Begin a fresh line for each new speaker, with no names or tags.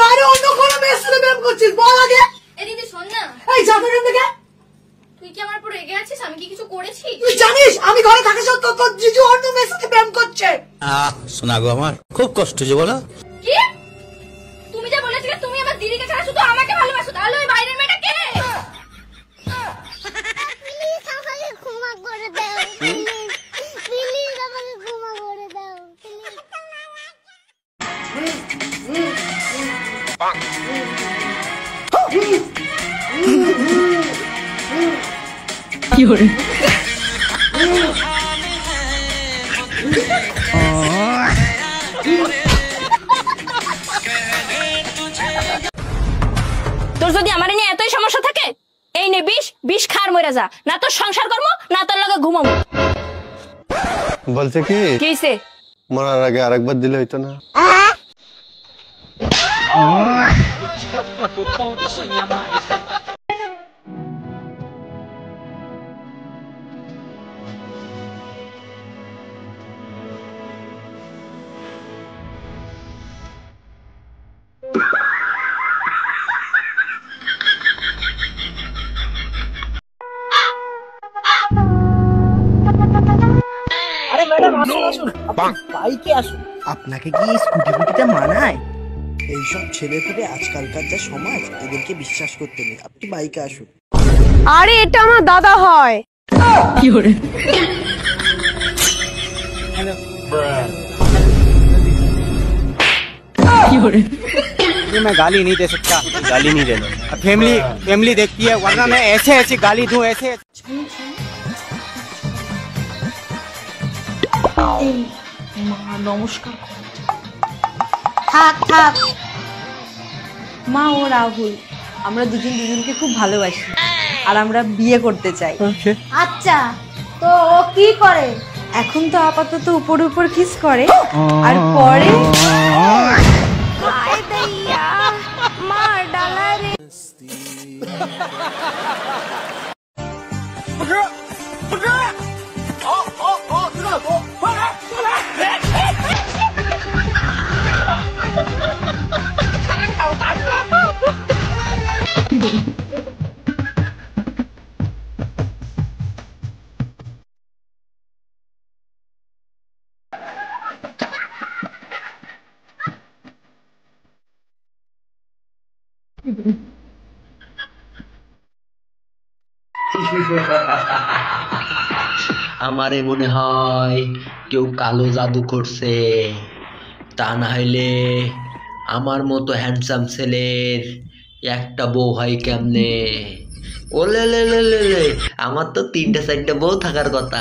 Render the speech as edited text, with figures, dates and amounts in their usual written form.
বাইরে অন্য কোনো মেয়ের সাথে প্রেম করছিস? বল আগে।
এ দিদি শোন না।
এই যা বের থেকে।
তুই কি আমার উপর রেগে আছিস? আমি কি কিছু করেছি?
তুই জানিস আমি ঘরে থাকা সত্ত্বেও তোর জিজু অন্য মেয়ের সাথে প্রেম করছে।
শোনা গো আমার খুব কষ্ট হচ্ছে বলো।
কি? তুমি যা বলেছিলে তুমি আমার দিদিকে ছাড়া শুধু আমাকে ভালোবাসো, তাহলে ওই বাইরের মেয়েটা কে?
প্লিজ আমাকে ক্ষমা করে দাও, প্লিজ আমাকে ক্ষমা করে দাও,
কি হরে? তোর যদি আমার নিয়ে এতই সমস্যা থাকে, এই নে বিষ খার মরে যা, না তোর সংসার করব না তোর লগে ঘুমাবো।
বলছে কি
কিছে
মরার আগে আরেকবার দিলে হইতো না?
আপনাকে কি স্কুটি ফুটিতে মানায়? এইসব ছেলে পেলে আজকালকার যা সমাজ, এদেরকে বিশ্বাস করতে নেই। আপনি বাইকে আসুন।
আরে এটা আমার দাদা হয়।
কি হরে? কি হরে?
मैं गाली नहीं दे सकता, गाली नहीं देना। फैमिली देखती है, वरना मैं ऐसे ऐसे गाली दूं ऐसे।
নমস্কার। থাক থাক মা ও রাহুল, আমরা দুজনকে খুব ভালোবাসি আর আমরা বিয়ে করতে চাই।
আচ্ছা তো ও কি করে?
এখন তো আপাতত উপর উপর কিস করে আর পরে মার ডালা রে।
আমারে মনে হয় কেউ কালো জাদু করছে, তা না হইলে আমার মতো হ্যান্ডসাম ছেলের একটা বউ হয় কেমনে? ওলে লে লে লে লে, আমার তো 3-4টা বউ থাকার কথা।